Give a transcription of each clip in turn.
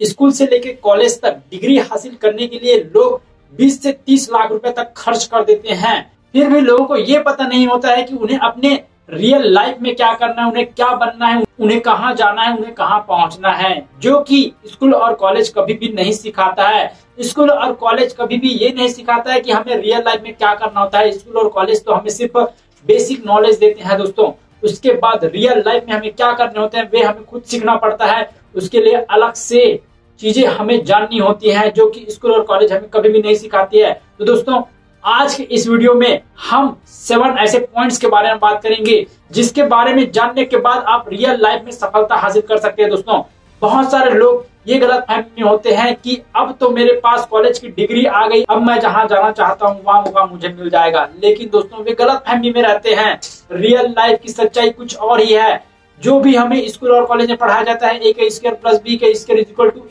School से लेकर college तक डिग्री हासिल करने के लिए लोग 20 से 30 लाख रुपए तक खर्च कर देते हैं। फिर भी लोगों को ये पता नहीं होता है कि उन्हें अपने रियल लाइफ में क्या करना है, उन्हें क्या बनना है, उन्हें कहाँ जाना है, उन्हें कहाँ पहुंचना है, जो कि स्कूल और कॉलेज कभी भी नहीं सिखाता है। स्कूल और कॉलेज कभी भी ये नहीं सिखाता है कि हमें रियल लाइफ में क्या करना होता है। स्कूल और कॉलेज तो हमें सिर्फ बेसिक नॉलेज देते हैं दोस्तों। उसके बाद रियल लाइफ में हमें क्या करने होते हैं वे हमें खुद सीखना पड़ता है। उसके लिए अलग से चीजें हमें जाननी होती है जो कि स्कूल और कॉलेज हमें कभी भी नहीं सिखाती है। तो दोस्तों आज के इस वीडियो में हम 7 ऐसे पॉइंट्स के बारे में बात करेंगे जिसके बारे में जानने के बाद आप रियल लाइफ में सफलता हासिल कर सकते हैं। दोस्तों बहुत सारे लोग ये गलत फहमी में होते हैं कि अब तो मेरे पास कॉलेज की डिग्री आ गई, अब मैं जहां जाना चाहता हूं वहां मौका मुझे मिल जाएगा। लेकिन दोस्तों वे गलत फहमी में रहते हैं। रियल लाइफ की सच्चाई कुछ और ही है। जो भी हमें स्कूल और कॉलेज में पढ़ाया जाता है A² + B² =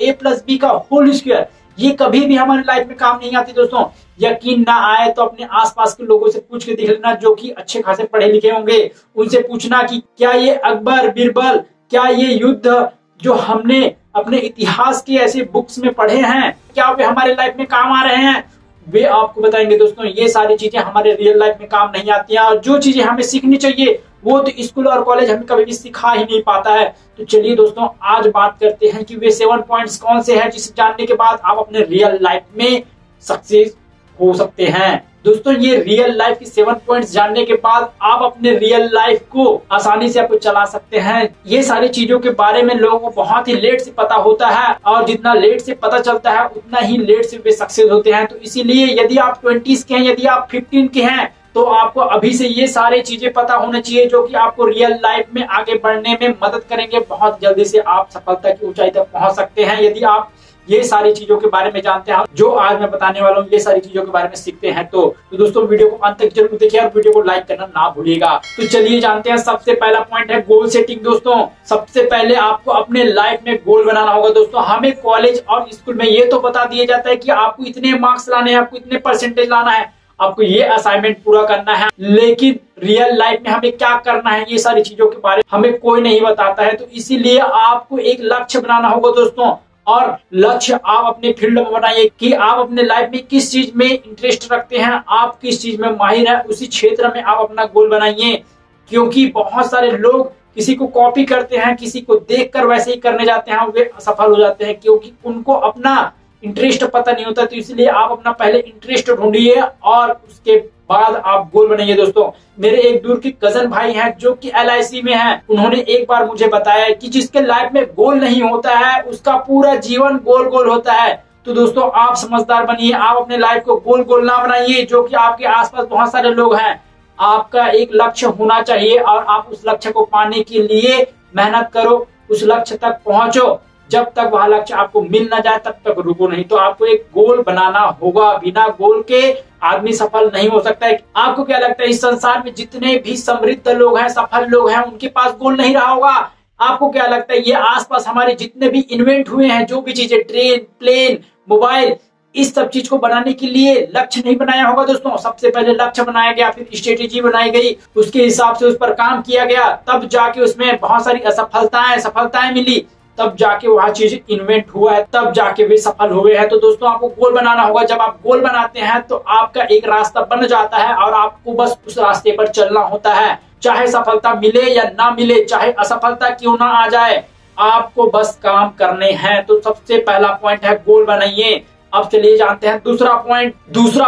A+B का होल स्क्वायर, ये कभी भी हमारी लाइफ में काम नहीं आती दोस्तों। यकीन ना आए तो अपने आसपास के लोगों से पूछ के देख लेना जो कि अच्छे खासे पढ़े लिखे होंगे। उनसे पूछना कि क्या ये अकबर बीरबल, क्या ये युद्ध जो हमने अपने इतिहास के ऐसे बुक्स में पढ़े हैं, क्या वे हमारे लाइफ में काम आ रहे हैं? वे आपको बताएंगे दोस्तों ये सारी चीजें हमारे रियल लाइफ में काम नहीं आती हैं। और जो चीजें हमें सीखनी चाहिए वो तो स्कूल और कॉलेज हमें कभी भी सिखा ही नहीं पाता है। तो चलिए दोस्तों आज बात करते हैं कि वे 7 पॉइंट्स कौन से हैं जिसे जानने के बाद आप अपने रियल लाइफ में सक्सेस हो सकते हैं। दोस्तों ये रियल लाइफ की 7 पॉइंट्स जानने के बाद आप अपने रियल लाइफ को आसानी से आपको चला सकते हैं। ये सारी चीजों के बारे में लोगों को बहुत ही लेट से पता होता है और जितना लेट से पता चलता है उतना ही लेट से वे सक्सेस होते हैं। तो इसीलिए यदि आप 20s के हैं, यदि आप 15 के हैं, तो आपको अभी से ये सारी चीजें पता होना चाहिए जो कि आपको रियल लाइफ में आगे बढ़ने में मदद करेंगे। बहुत जल्दी से आप सफलता की ऊंचाई तक पहुंच सकते हैं यदि आप ये सारी चीजों के बारे में जानते हैं। जो आज मैं बताने वाला हूँ ये सारी चीजों के बारे में सीखते हैं। तो दोस्तों वीडियो को अंत तक जरूर देखिए और वीडियो को लाइक करना ना भूलिएगा। तो चलिए जानते हैं। सबसे पहला पॉइंट है गोल सेटिंग। दोस्तों सबसे पहले आपको अपने लाइफ में गोल बनाना होगा। दोस्तों हमें कॉलेज और स्कूल में ये तो बता दिया जाता है कि आपको इतने मार्क्स लाने हैं, आपको इतने परसेंटेज लाना है, आपको ये असाइनमेंट पूरा करना है, लेकिन रियल लाइफ में हमें क्या करना है ये सारी चीजों के बारे में हमें कोई नहीं बताता है। तो इसीलिए आपको एक लक्ष्य बनाना होगा दोस्तों। और लक्ष्य आप अपने फील्ड में बनाइए कि आप अपने लाइफ में किस चीज में इंटरेस्ट रखते हैं, आप किस चीज में माहिर है, उसी क्षेत्र में आप अपना गोल बनाइए। क्योंकि बहुत सारे लोग किसी को कॉपी करते हैं, किसी को देखकर वैसे ही करने जाते हैं, वे असफल हो जाते हैं क्योंकि उनको अपना इंटरेस्ट पता नहीं होता। तो इसलिए आप अपना पहले इंटरेस्ट ढूंढिए और उसके बाद आप गोल बनाइए। दोस्तों मेरे एक दूर के कजन भाई हैं जो कि LIC में हैं। उन्होंने एक बार मुझे बताया कि जिसके लाइफ में गोल नहीं होता है उसका पूरा जीवन गोल गोल होता है। तो दोस्तों आप समझदार बनिए, आप अपने लाइफ को गोल गोल ना बनाइए जो कि आपके आसपास बहुत सारे लोग हैं। आपका एक लक्ष्य होना चाहिए और आप उस लक्ष्य को पाने के लिए मेहनत करो, उस लक्ष्य तक पहुंचो। जब तक वह लक्ष्य आपको मिल ना जाए तब तक रुको नहीं। तो आपको एक गोल बनाना होगा। बिना गोल के आदमी सफल नहीं हो सकता है। आपको क्या लगता है इस संसार में जितने भी समृद्ध लोग हैं, सफल लोग हैं, उनके पास गोल नहीं रहा होगा? आपको क्या लगता है ये आसपास हमारे जितने भी इन्वेंट हुए हैं, जो भी चीजें, ट्रेन, प्लेन, मोबाइल, इस सब चीज को बनाने के लिए लक्ष्य नहीं बनाया होगा? दोस्तों सबसे पहले लक्ष्य बनाया गया, फिर स्ट्रेटेजी बनाई गई, उसके हिसाब से उस पर काम किया गया, तब जाके उसमें बहुत सारी असफलताएं सफलताएं मिली, तब जाके वह चीज इन्वेंट हुआ है, तब जाके वे सफल हुए हैं। तो दोस्तों आपको गोल बनाना होगा। जब आप गोल बनाते हैं तो आपका एक रास्ता बन जाता है और आपको बस उस रास्ते पर चलना होता है। चाहे सफलता मिले या ना मिले, चाहे असफलता क्यों ना आ जाए, आपको बस काम करने हैं। तो सबसे पहला पॉइंट है गोल बनाइए। अब चलिए जानते हैं दूसरा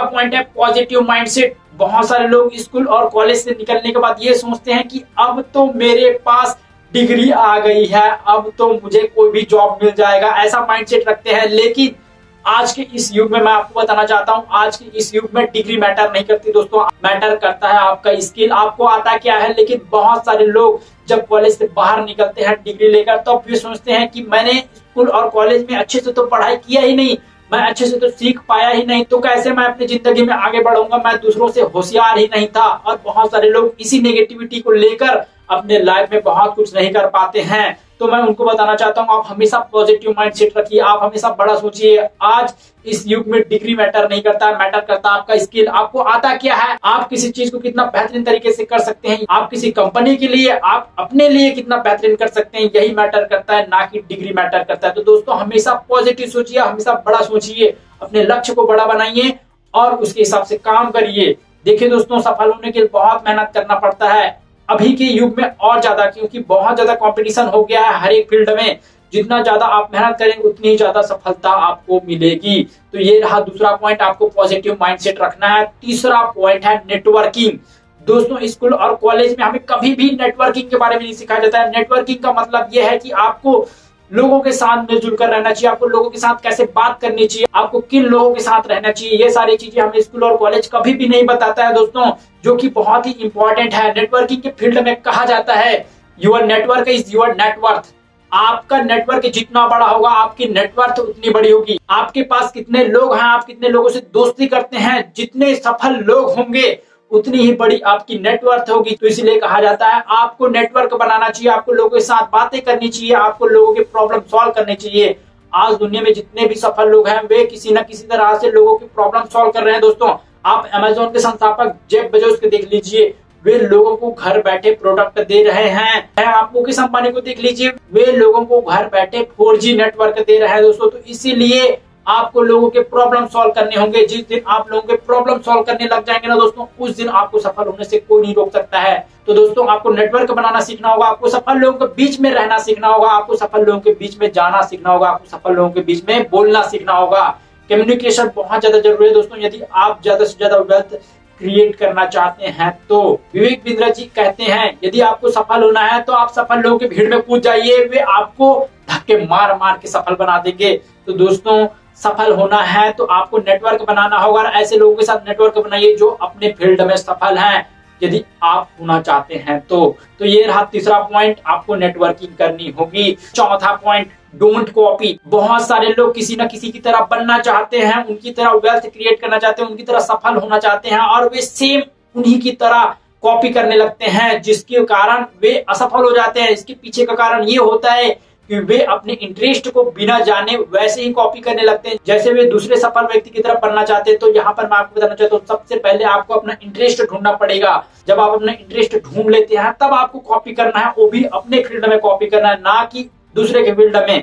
पॉइंट है पॉजिटिव माइंडसेट। बहुत सारे लोग स्कूल और कॉलेज से निकलने के बाद ये सोचते हैं कि अब तो मेरे पास डिग्री आ गई है, अब तो मुझे कोई भी जॉब मिल जाएगा, ऐसा माइंडसेट रखते हैं। लेकिन आज के इस युग में मैं आपको बताना चाहता हूं, आज के इस युग में डिग्री मैटर नहीं करती दोस्तों। मैटर करता है आपका स्किल, आपको आता क्या है। लेकिन बहुत सारे लोग जब कॉलेज से बाहर निकलते हैं डिग्री लेकर, तो फिर सोचते हैं कि मैंने स्कूल और कॉलेज में अच्छे से तो पढ़ाई किया ही नहीं, मैं अच्छे से तो सीख पाया ही नहीं, तो कैसे मैं अपनी जिंदगी में आगे बढ़ूंगा, मैं दूसरों से होशियार ही नहीं था। और बहुत सारे लोग इसी नेगेटिविटी को लेकर अपने लाइफ में बहुत कुछ नहीं कर पाते हैं। तो मैं उनको बताना चाहता हूँ, आप हमेशा पॉजिटिव माइंडसेट रखिए, आप हमेशा बड़ा सोचिए। आज इस युग में डिग्री मैटर नहीं करता, मैटर करता आपका स्किल। आपको आता क्या है, आप किसी चीज को कितना बेहतरीन तरीके से कर सकते हैं, आप किसी कंपनी के लिए, आप अपने लिए कितना बेहतरीन कर सकते हैं, यही मैटर करता है, ना कि डिग्री मैटर करता है। तो दोस्तों हमेशा पॉजिटिव सोचिए, हमेशा बड़ा सोचिए, अपने लक्ष्य को बड़ा बनाइए और उसके हिसाब से काम करिए। देखिए दोस्तों, सफल होने के लिए बहुत मेहनत करना पड़ता है अभी के युग में और ज्यादा, क्योंकि बहुत ज्यादा कंपटीशन हो गया है हर एक फील्ड में। जितना ज्यादा आप मेहनत करेंगे उतनी ज्यादा सफलता आपको मिलेगी। तो ये रहा दूसरा पॉइंट, आपको पॉजिटिव माइंडसेट रखना है। तीसरा पॉइंट है नेटवर्किंग। दोस्तों स्कूल और कॉलेज में हमें कभी भी नेटवर्किंग के बारे में नहीं सिखाया जाता है। नेटवर्किंग का मतलब यह है कि आपको लोगों के साथ मिलजुल कर रहना चाहिए, आपको लोगों के साथ कैसे बात करनी चाहिए, आपको किन लोगों के साथ रहना चाहिए, ये सारी चीजें हमें स्कूल और कॉलेज कभी भी नहीं बताता है दोस्तों, जो कि बहुत ही इंपॉर्टेंट है। नेटवर्किंग के फील्ड में कहा जाता है your network is your net worth. आपका नेटवर्क जितना बड़ा होगा आपकी नेटवर्थ उतनी बड़ी होगी। आपके पास कितने लोग हैं, आप कितने लोगों से दोस्ती करते हैं, जितने सफल लोग होंगे उतनी ही बड़ी आपकी नेटवर्थ होगी। तो इसलिए कहा जाता है आपको नेटवर्क बनाना चाहिए, आपको लोगों के साथ बातें करनी चाहिए, आपको लोगों के प्रॉब्लम सॉल्व करने चाहिए। आज दुनिया में जितने भी सफल लोग हैं वे किसी न किसी तरह से लोगों की प्रॉब्लम सॉल्व कर रहे हैं। दोस्तों आप अमेज़न के संस्थापक जेफ बेजोस को देख लीजिए, वे लोगों को घर बैठे प्रोडक्ट दे रहे हैं। आप मुकेश अंबानी को देख लीजिए, वे लोगों को घर बैठे 4G नेटवर्क दे रहे हैं दोस्तों। तो इसीलिए आपको लोगों के प्रॉब्लम सॉल्व करने होंगे। जिस दिन आप लोगों के प्रॉब्लम सॉल्व करने लग जाएंगे ना दोस्तों, उस दिन आपको सफल होने से कोई नहीं रोक सकता है। तो दोस्तों आपको नेटवर्क बनाना सीखना होगा, आपको सफल लोगों के बीच में रहना सीखना होगा, आपको सफल लोगों के बीच में जाना सीखना होगा, आपको सफल लोगों के बीच में बोलना सीखना होगा। कम्युनिकेशन बहुत ज्यादा जरूरी है दोस्तों, यदि आप ज्यादा से ज्यादा वेल्थ क्रिएट करना चाहते हैं तो। विवेक बिंद्रा जी कहते हैं यदि आपको सफल होना है तो आप सफल लोगों की भीड़ में कूद जाइए, वे आपको धक्के मार मार के सफल बना देंगे। तो दोस्तों सफल होना है तो आपको नेटवर्क बनाना होगा और ऐसे लोगों के साथ नेटवर्क बनाइए जो अपने फील्ड में सफल हैं, यदि आप होना चाहते हैं तो। ये रहा तीसरा पॉइंट, आपको नेटवर्किंग करनी होगी। चौथा पॉइंट, डोंट कॉपी। बहुत सारे लोग किसी न किसी की तरह बनना चाहते हैं, उनकी तरह वेल्थ क्रिएट करना चाहते हैं, उनकी तरह सफल होना चाहते हैं और वे सेम उन्हीं की तरह कॉपी करने लगते हैं, जिसके कारण वे असफल हो जाते हैं। इसके पीछे का कारण ये होता है कि वे अपने इंटरेस्ट को बिना जाने वैसे ही कॉपी करने लगते हैं जैसे वे दूसरे सफल व्यक्ति की तरफ बनना चाहते हैं। तो यहाँ पर मैं आपको बताना चाहता हूँ, सबसे पहले आपको अपना इंटरेस्ट ढूंढना पड़ेगा। जब आप अपना इंटरेस्ट ढूंढ लेते हैं तब आपको कॉपी करना है, वो भी अपने फील्ड में कॉपी करना है, ना कि दूसरे के फील्ड में।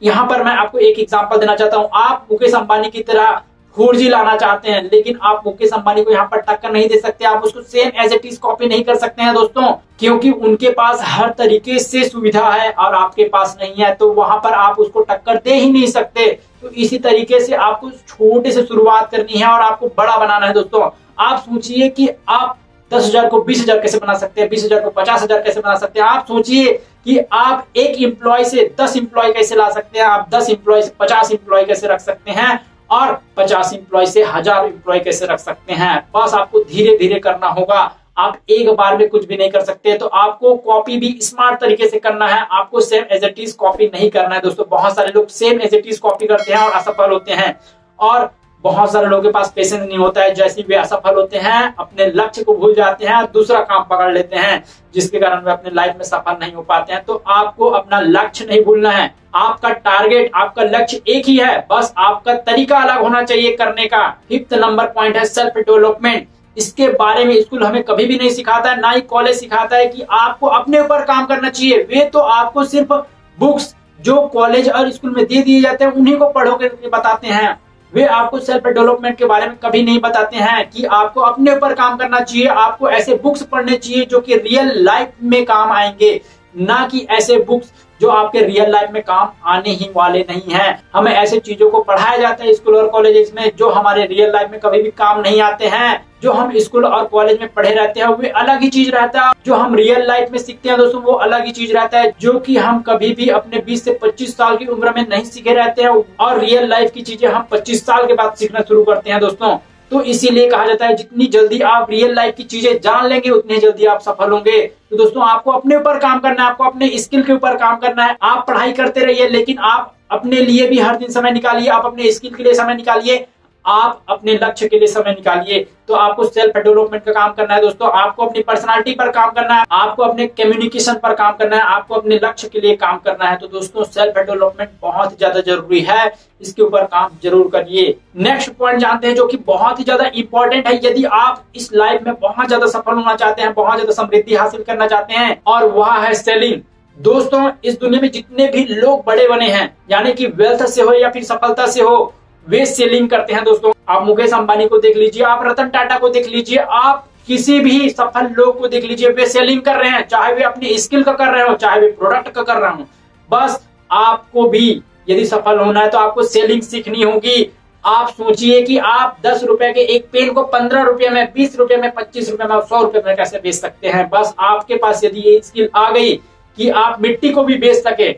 यहाँ पर मैं आपको एक एग्जांपल देना चाहता हूँ। आप मुकेश अंबानी की तरह 4G लाना चाहते हैं, लेकिन आप मुकेश अंबानी को यहाँ पर टक्कर नहीं दे सकते, आप उसको same as it is copy नहीं कर सकते हैं दोस्तों, क्योंकि उनके पास हर तरीके से सुविधा है और आपके पास नहीं है। तो वहां पर आप उसको टक्कर दे ही नहीं सकते। तो इसी तरीके से आपको छोटे से शुरुआत करनी है और आपको बड़ा बनाना है दोस्तों। आप सोचिए कि आप 10,000 को 20,000 कैसे बना सकते हैं, 20,000 को 50,000 कैसे बना सकते हैं। आप सोचिए कि आप एक एम्प्लॉय से 10 एम्प्लॉय कैसे ला सकते हैं, आप 10 एम्प्लॉय से 50 एम्प्लॉय कैसे रख सकते हैं और 50 एम्प्लॉय से 1000 एम्प्लॉय कैसे रख सकते हैं। बस आपको धीरे धीरे करना होगा, आप एक बार में कुछ भी नहीं कर सकते। तो आपको कॉपी भी स्मार्ट तरीके से करना है, आपको same as it is copy नहीं करना है दोस्तों। बहुत सारे लोग same as it is copy करते हैं और असफल होते हैं, और बहुत सारे लोगों के पास पेशेंस नहीं होता है। जैसे वे असफल होते हैं अपने लक्ष्य को भूल जाते हैं, दूसरा काम पकड़ लेते हैं, जिसके कारण वे अपने लाइफ में सफल नहीं हो पाते हैं। तो आपको अपना लक्ष्य नहीं भूलना है, आपका टारगेट, आपका लक्ष्य एक ही है, बस आपका तरीका अलग होना चाहिए करने का। 5th नंबर पॉइंट है सेल्फ डेवलपमेंट। इसके बारे में स्कूल हमें कभी भी नहीं सिखाता है, ना ही कॉलेज सिखाता है कि आपको अपने ऊपर काम करना चाहिए। वे तो आपको सिर्फ बुक्स जो कॉलेज और स्कूल में दे दिए जाते हैं उन्हीं को पढ़ो के बताते हैं। वे आपको सेल्फ डेवलपमेंट के बारे में कभी नहीं बताते हैं कि आपको अपने ऊपर काम करना चाहिए। आपको ऐसे बुक्स पढ़ने चाहिए जो कि रियल लाइफ में काम आएंगे, ना कि ऐसे बुक्स जो आपके रियल लाइफ में काम आने ही वाले नहीं हैं। हमें ऐसे चीजों को पढ़ाया जाता है स्कूल और कॉलेज में जो हमारे रियल लाइफ में कभी भी काम नहीं आते हैं। जो हम स्कूल और कॉलेज में पढ़े रहते हैं वे अलग ही चीज रहता है, जो हम रियल लाइफ में सीखते हैं दोस्तों वो अलग ही चीज रहता है, जो कि हम कभी भी अपने 20 से 25 साल की उम्र में नहीं सीखे रहते हैं, और रियल लाइफ की चीजें हम 25 साल के बाद सीखना शुरू करते हैं दोस्तों। तो इसीलिए कहा जाता है जितनी जल्दी आप रियल लाइफ की चीजें जान लेंगे उतनी जल्दी आप सफल होंगे। तो दोस्तों आपको अपने ऊपर काम करना है, आपको अपने स्किल के ऊपर काम करना है। आप पढ़ाई करते रहिए, लेकिन आप अपने लिए भी हर दिन समय निकालिए, आप अपने स्किल के लिए समय निकालिए। आप अपने लक्ष्य के लिए समय निकालिए। तो आपको सेल्फ डेवलपमेंट का काम करना है दोस्तों, आपको अपनी पर्सनालिटी पर काम करना है, आपको अपने कम्युनिकेशन पर काम करना है, आपको अपने लक्ष्य के लिए काम करना है। तो दोस्तों सेल्फ डेवलपमेंट बहुत ज्यादा जरूरी है, इसके ऊपर काम जरूर करिए। नेक्स्ट पॉइंट जानते हैं जो कि बहुत ही ज्यादा इंपॉर्टेंट है। यदि आप इस लाइफ में बहुत ज्यादा सफल होना चाहते हैं, बहुत ज्यादा समृद्धि हासिल करना चाहते हैं, और वह है सेलिंग। दोस्तों इस दुनिया में जितने भी लोग बड़े बने हैं, यानी कि वेल्थ से हो या फिर सफलता से हो, वे सेलिंग करते हैं दोस्तों। आप मुकेश अंबानी को देख लीजिए, आप रतन टाटा को देख लीजिए, आप किसी भी सफल लोग को देख लीजिए, वे सेलिंग कर रहे हैं। चाहे वे अपनी स्किल का कर रहे हो, चाहे वे प्रोडक्ट का कर रहे हो। बस आपको भी यदि सफल होना है तो आपको सेलिंग सीखनी होगी। आप सोचिए कि आप 10 रुपए के एक पेन को 15 रुपए में, 20 रुपए में, 25 रुपए में, 100 रुपए में कैसे बेच सकते हैं। बस आपके पास यदि ये स्किल आ गई कि आप मिट्टी को भी बेच सके,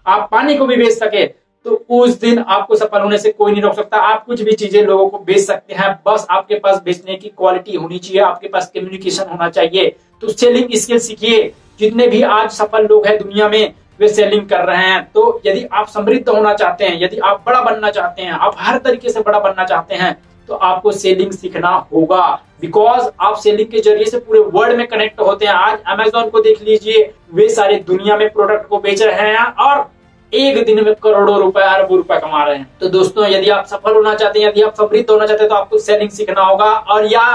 आप पानी को भी बेच सके, तो उस दिन आपको सफल होने से कोई नहीं रोक सकता। आप कुछ भी चीजें लोगों को बेच सकते हैं, बस आपके पास बेचने की क्वालिटी होनी चाहिए, आपके पास कम्युनिकेशन होना चाहिए। तो सेलिंग स्किल सीखिए। जितने भी आज सफल लोग हैं दुनिया में, वे सेलिंग कर रहे हैं। तो यदि आप समृद्ध होना चाहते हैं, यदि आप बड़ा बनना चाहते हैं, आप हर तरीके से बड़ा बनना चाहते हैं, तो आपको सेलिंग सीखना होगा। बिकॉज आप सेलिंग के जरिए से पूरे वर्ल्ड में कनेक्ट होते हैं। आज अमेज़न को देख लीजिए, वे सारी दुनिया में प्रोडक्ट को बेच रहे हैं और एक दिन में करोड़ों रुपए, अरबों रुपए कमा रहे हैं। तो दोस्तों यदि आप सफल होना चाहते हैं, यदि आप समृद्ध होना चाहते हैं, तो आपको सेलिंग सीखना होगा, और या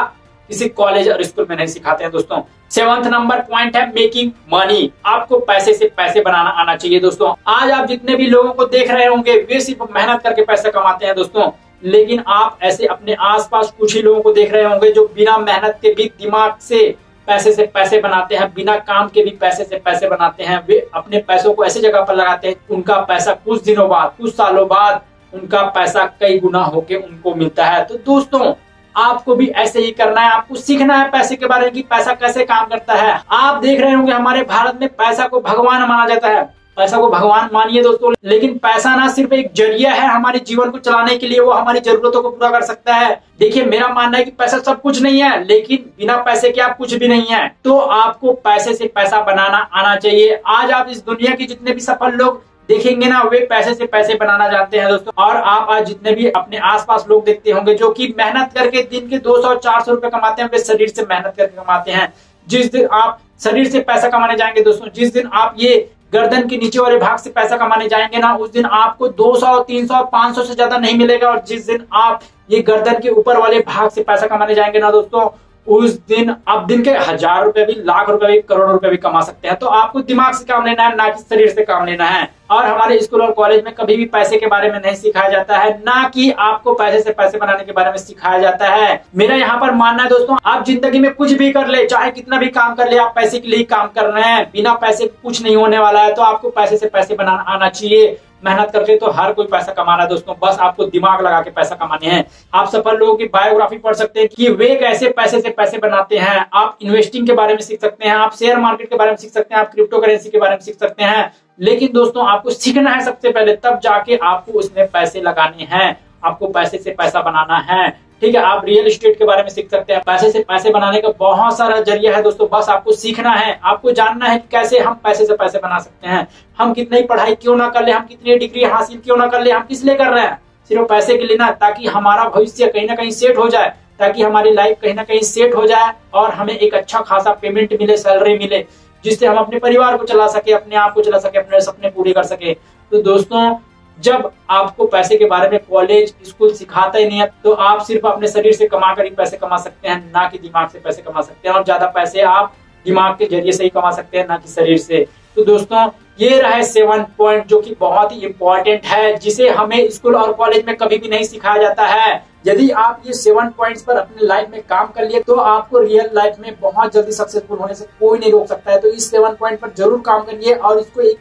किसी कॉलेज और स्कूल में नहीं सिखाते हैं दोस्तों। 7वां नंबर पॉइंट है मेकिंग मनी। आपको पैसे से पैसे बनाना आना चाहिए दोस्तों। आज आप जितने भी लोगों को देख रहे होंगे, वे सिर्फ मेहनत करके पैसे कमाते हैं दोस्तों, लेकिन आप ऐसे अपने आसपास कुछ ही लोगों को देख रहे होंगे जो बिना मेहनत के भी दिमाग से पैसे बनाते हैं, बिना काम के भी पैसे से पैसे बनाते हैं। वे अपने पैसों को ऐसे जगह पर लगाते हैं, उनका पैसा कुछ दिनों बाद, कुछ सालों बाद उनका पैसा कई गुना होके उनको मिलता है। तो दोस्तों आपको भी ऐसे ही करना है, आपको सीखना है पैसे के बारे में कि पैसा कैसे काम करता है। आप देख रहे होंगे हमारे भारत में पैसा को भगवान माना जाता है। पैसा को भगवान मानिए दोस्तों, लेकिन पैसा ना सिर्फ एक जरिया है हमारे जीवन को चलाने के लिए, वो हमारी जरूरतों को पूरा कर सकता है। देखिए मेरा मानना है कि पैसा सब कुछ नहीं है, लेकिन बिना पैसे के आप कुछ भी नहीं है। तो आपको पैसे से पैसा बनाना आना चाहिए। आज आप इस दुनिया के जितने भी सफल लोग देखेंगे ना, वे पैसे से पैसे बनाना जानते हैं दोस्तों। और आप आज जितने भी अपने आसपास लोग देखते होंगे जो कि मेहनत करके दिन के 200-400 रुपए कमाते हैं, वे शरीर से मेहनत करके कमाते हैं। जिस दिन आप शरीर से पैसा कमाने जाएंगे दोस्तों, जिस दिन आप ये गर्दन के नीचे वाले भाग से पैसा कमाने जाएंगे ना, उस दिन आपको 200, 300, 500 से ज्यादा नहीं मिलेगा। और जिस दिन आप ये गर्दन के ऊपर वाले भाग से पैसा कमाने जाएंगे ना दोस्तों, उस दिन आप दिन के 1000 रुपए भी, लाख रुपए भी, करोड़ों रुपए भी कमा सकते हैं। तो आपको दिमाग से काम लेना है, ना कि शरीर से काम लेना है। और हमारे स्कूल और कॉलेज में कभी भी पैसे के बारे में नहीं सिखाया जाता है, ना कि आपको पैसे से पैसे बनाने के बारे में सिखाया जाता है। मेरा यहाँ पर मानना है दोस्तों, आप जिंदगी में कुछ भी कर ले, चाहे कितना भी काम कर ले, आप पैसे के लिए काम कर रहे हैं। बिना पैसे कुछ नहीं होने वाला है। तो आपको पैसे से पैसे बनाना आना चाहिए। मेहनत करके तो हर कोई पैसा कमा रहा है दोस्तों, बस आपको दिमाग लगा के पैसा कमाने हैं। आप सफल लोगों की बायोग्राफी पढ़ सकते हैं कि वे कैसे पैसे से पैसे बनाते हैं। आप इन्वेस्टिंग के बारे में सीख सकते हैं, आप शेयर मार्केट के बारे में सीख सकते हैं, आप क्रिप्टो करेंसी के बारे में सीख सकते हैं। लेकिन दोस्तों आपको सीखना है सबसे पहले, तब जाके आपको उसमें पैसे लगाने हैं, आपको पैसे से पैसा बनाना है। ठीक है, आप रियल एस्टेट के बारे में सीख सकते हैं। पैसे से पैसे बनाने का बहुत सारा जरिया है दोस्तों, बस आपको सीखना है, आपको जानना है कि कैसे हम पैसे से पैसे बना सकते हैं। हम कितनी पढ़ाई क्यों ना कर ले, हम कितनी डिग्री हासिल क्यों ना कर ले, हम किस लिए कर रहे हैं? सिर्फ पैसे के लिए ना, ताकि हमारा भविष्य कहीं ना कहीं सेट हो जाए, ताकि हमारी लाइफ कहीं ना कहीं सेट हो जाए और हमें एक अच्छा खासा पेमेंट मिले, सैलरी मिले, जिससे हम अपने परिवार को चला सके, अपने आप को चला सके, अपने सपने पूरे कर सके। तो दोस्तों जब आपको पैसे के बारे में कॉलेज स्कूल सिखाता ही नहीं है, तो आप सिर्फ अपने शरीर से कमा कर ही पैसे कमा सकते हैं, ना कि दिमाग से पैसे कमा सकते हैं। और ज्यादा पैसे आप दिमाग के जरिए से ही कमा सकते हैं, ना कि शरीर से। तो दोस्तों ये रहे 7 पॉइंट जो कि बहुत ही इंपॉर्टेंट है, जिसे हमें स्कूल और कॉलेज में कभी भी नहीं सिखाया जाता है। यदि आप ये 7 पॉइंट्स पर अपने लाइफ में काम कर लिए, तो आपको रियल लाइफ में बहुत जल्दी सक्सेसफुल होने से कोई नहीं रोक सकता है। तो इस 7 पॉइंट पर जरूर काम करिए और इसको एक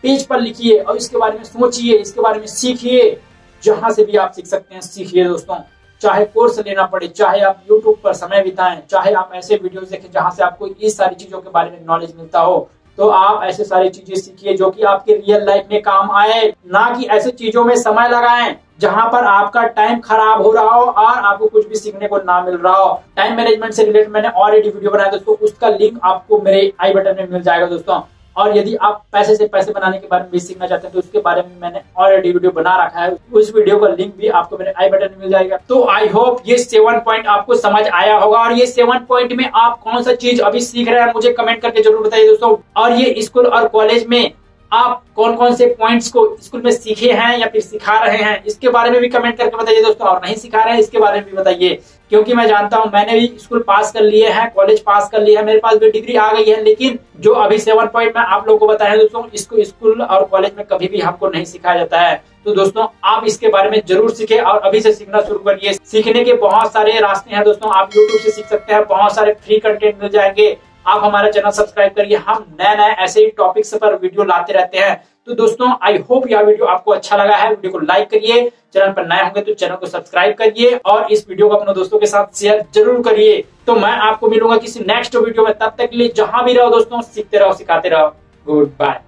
पेज पर लिखिए और इसके बारे में सोचिए, इसके बारे में सीखिए। जहां से भी आप सीख सकते हैं सीखिए दोस्तों, चाहे कोर्स लेना पड़े, चाहे आप YouTube पर समय बिताएं, चाहे आप ऐसे वीडियोस देखें जहां से आपको इस सारी चीजों के बारे में नॉलेज मिलता हो। तो आप ऐसे सारी चीजें सीखिए जो कि आपके रियल लाइफ में काम आए, ना कि ऐसे चीजों में समय लगाएं जहां पर आपका टाइम खराब हो रहा हो और आपको कुछ भी सीखने को ना मिल रहा हो। टाइम मैनेजमेंट से रिलेटेड मैंने ऑलरेडी वीडियो बनाया दोस्तों, उसका लिंक आपको मेरे आई बटन में मिल जाएगा दोस्तों। और यदि आप पैसे से पैसे बनाने के बारे में भी सीखना चाहते हैं तो उसके बारे में मैंने ऑलरेडी वीडियो बना रखा है, उस वीडियो का लिंक भी आपको मेरे आई बटन में मिल जाएगा। तो आई होप ये 7 पॉइंट आपको समझ आया होगा, और ये 7 पॉइंट में आप कौन सा चीज अभी सीख रहे हैं मुझे कमेंट करके जरूर बताइए दोस्तों। और ये स्कूल और कॉलेज में आप कौन कौन से पॉइंट्स को स्कूल में सीखे हैं या फिर सिखा रहे हैं, इसके बारे में भी कमेंट करके बताइए दोस्तों। और नहीं सिखा रहे हैं इसके बारे में भी बताइए, क्योंकि मैं जानता हूं मैंने भी स्कूल पास कर लिए हैं, कॉलेज पास कर लिया है, मेरे पास भी डिग्री आ गई है, लेकिन जो अभी 7 पॉइंट मैं आप लोगों को बताया दोस्तों, इसको स्कूल और कॉलेज में कभी भी हमको नहीं सिखाया जाता है। तो दोस्तों आप इसके बारे में जरूर सीखें और अभी से सीखना शुरू करिए। सीखने के बहुत सारे रास्ते हैं दोस्तों, आप यूट्यूब से सीख सकते हैं, बहुत सारे फ्री कंटेंट मिल जाएंगे। आप हमारा चैनल सब्सक्राइब करिए, हम नए ऐसे ही टॉपिक्स पर वीडियो लाते रहते हैं। तो दोस्तों आई होप यह वीडियो आपको अच्छा लगा है, वीडियो को लाइक करिए, चैनल पर नए होंगे तो चैनल को सब्सक्राइब करिए और इस वीडियो को अपने दोस्तों के साथ शेयर जरूर करिए। तो मैं आपको मिलूंगा किसी नेक्स्ट वीडियो में, तब तक के लिए जहां भी रहो दोस्तों सीखते रहो सिखाते रहो। Good bye.